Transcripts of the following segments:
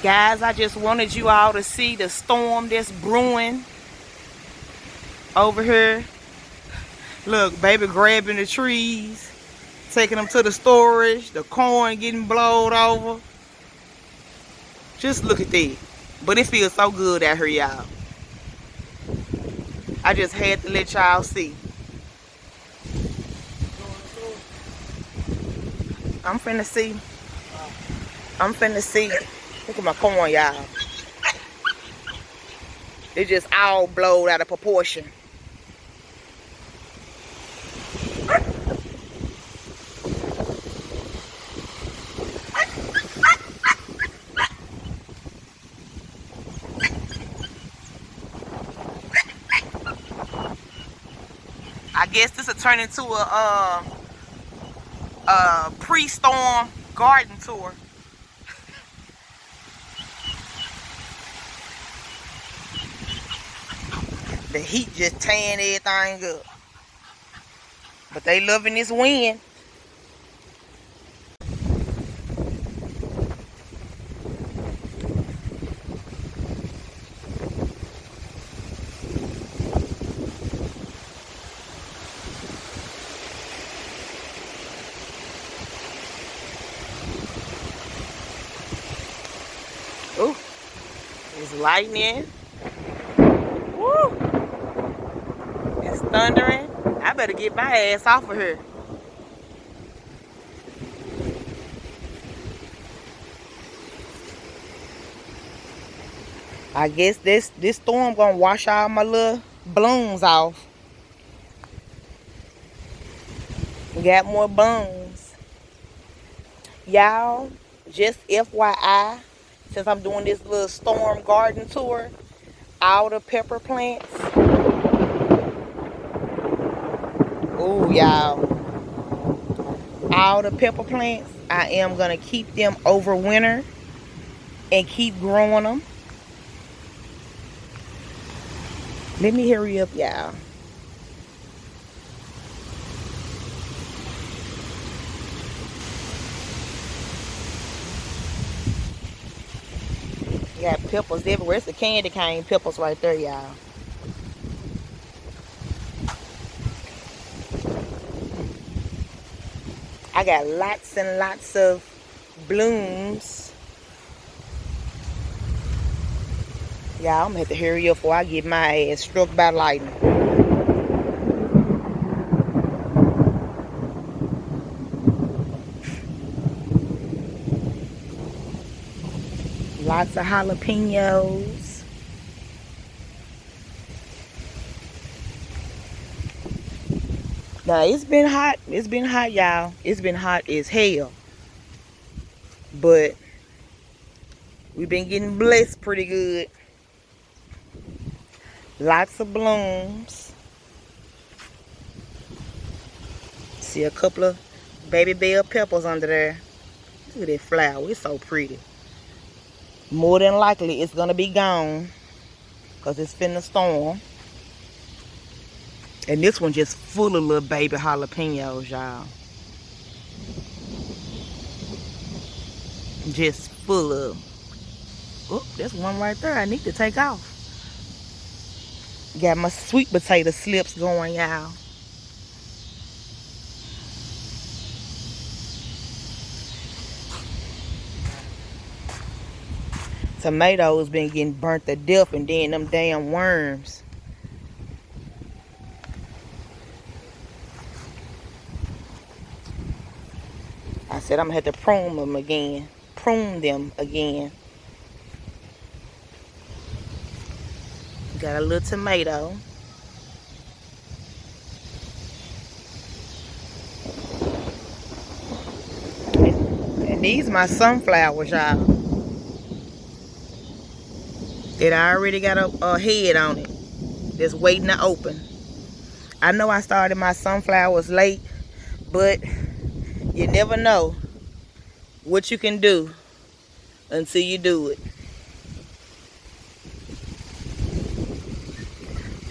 Guys, I just wanted you all to see the storm that's brewing over here. Look, baby grabbing the trees, taking them to the storage, the corn getting blowed over. Just look at that. But it feels so good out here, y'all. I just had to let y'all see. I'm finna see. Look at my corn, y'all. It just all blowed out of proportion. I guess this will turn into a pre-storm garden tour. The heat just tearing everything up. But they loving this wind. Ooh, it's lightning. Woo! It's thundering. I better get my ass off of here. I guess this storm gonna wash all my little blooms off. We got more blooms. Y'all, just FYI, since I'm doing this little storm garden tour, all the pepper plants. Ooh, y'all. All the pepper plants, I am gonna keep them over winter and keep growing them. Let me hurry up, y'all. Got peppers everywhere. It's the candy cane peppers right there, y'all. I got lots and lots of blooms. Y'all, I'm gonna have to hurry up before I get my ass struck by lightning. Lots of jalapenos. Now, it's been hot. It's been hot, y'all. It's been hot as hell. But we've been getting blessed pretty good. Lots of blooms. See a couple of baby bell peppers under there. Look at that flower. It's so pretty. More than likely, it's going to be gone because it's finna storm. And this one just full of little baby jalapenos, y'all. Just full of. Oh, there's one right there I need to take off. Got my sweet potato slips going, y'all. Tomatoes been getting burnt to death, and then them damn worms. I said I'm gonna have to prune them again. Got a little tomato. And these my sunflowers, y'all. That I already got a head on it. Just waiting to open. I know I started my sunflowers late, but you never know what you can do until you do it.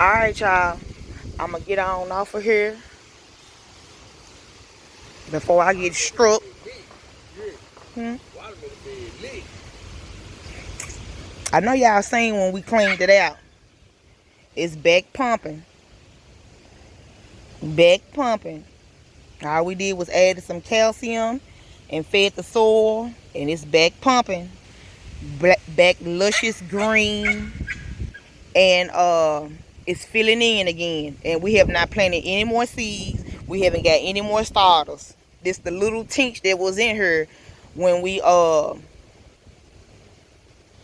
Alright, y'all. I'm going to get on off of here before I get struck. I know y'all seen when we cleaned it out. It's back pumping. Back pumping. All we did was add some calcium and fed the soil, and it's back pumping. Back luscious green, and it's filling in again. And we have not planted any more seeds. We haven't got any more starters. This the little tinch that was in here when we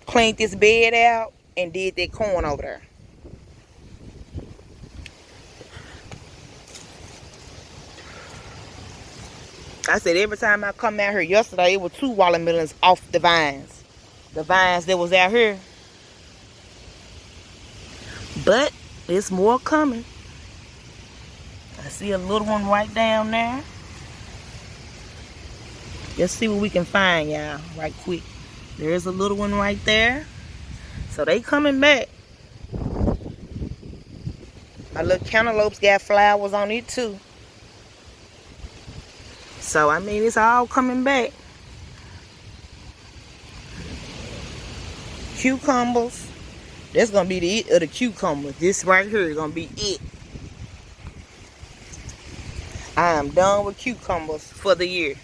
cleaned this bed out and did that corn over there. I said every time I come out here, yesterday it was 2 watermelons off the vines. The vines that was out here. But it's more coming. I see a little one right down there. Let's see what we can find, y'all, right quick. There's a little one right there. So they coming back. My little cantaloupes got flowers on it too. So, I mean, it's all coming back. Cucumbers. That's going to be the it of the cucumbers. This right here is going to be it. I am done with cucumbers for the year.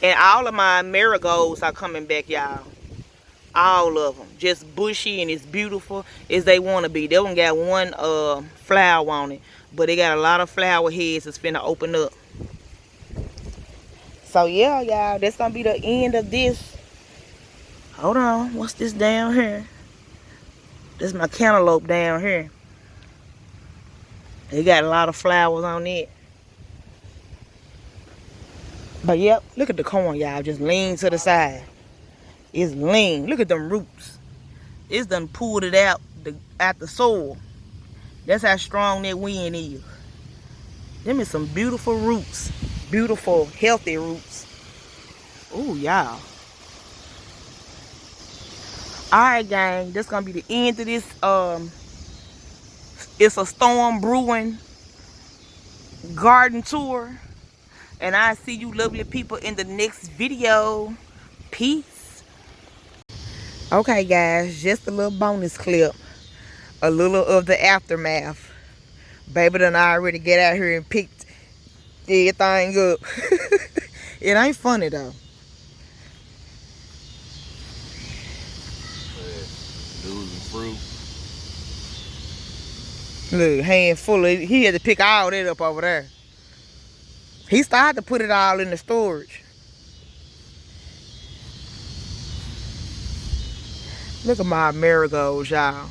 And all of my marigolds are coming back, y'all. All of them. Just bushy and it's beautiful as they want to be. They don't got one flower on it. But they got a lot of flower heads that's finna open up. So yeah, y'all, that's gonna be the end of this. Hold on, what's this down here? This is my cantaloupe down here. They got a lot of flowers on it. But yep, look at the corn, y'all. Just lean to the side. It's lean. Look at them roots. It's done pulled it out the soil. That's how strong that wind is. Them is some beautiful roots. Beautiful, healthy roots. Ooh, y'all. Alright, gang. That's going to be the end of this. It's a Storm Brewing garden tour. And I see you lovely people in the next video. Peace. Okay, guys. Just a little bonus clip. A little of the aftermath. Baby done already get out here and picked everything up. It ain't funny though. Losing fruit. Look, hand full of, he had to pick all that up over there. He started to put it all in the storage. Look at my marigolds, y'all.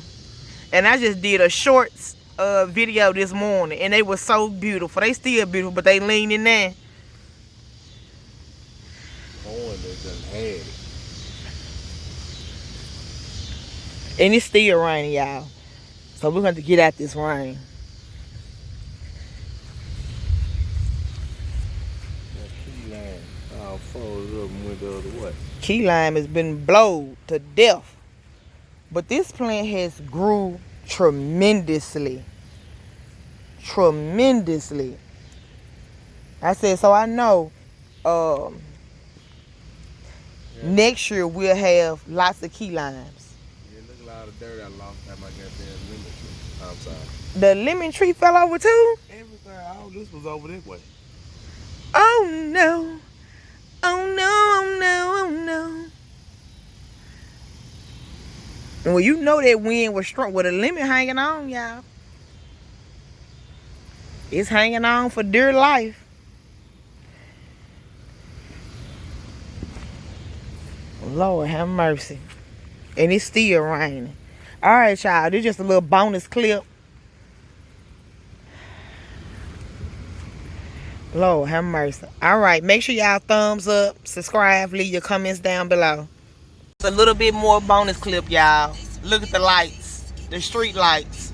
And I just did a shorts video this morning, and they were so beautiful. They still beautiful, but they leaning there. Corn that done had it. And it's still raining, y'all. So we're going to get out this rain. That key lime all folded up and went the other way. Key lime has been blowed to death. But this plant has grew tremendously. Tremendously. I said, so I know next year we'll have lots of key limes. Yeah, look a lot of dirt I lost time I got that lemon tree outside. The lemon tree fell over too? Everything, all this was over this way. Oh no. Oh no, oh no, oh no. Well, you know that wind was strong with a lemon hanging on, y'all. It's hanging on for dear life. Lord have mercy. And it's still raining. All right, y'all. This is just a little bonus clip. Lord have mercy. All right. Make sure y'all thumbs up, subscribe, leave your comments down below. It's a little bit more bonus clip, y'all. Look at the lights. The street lights.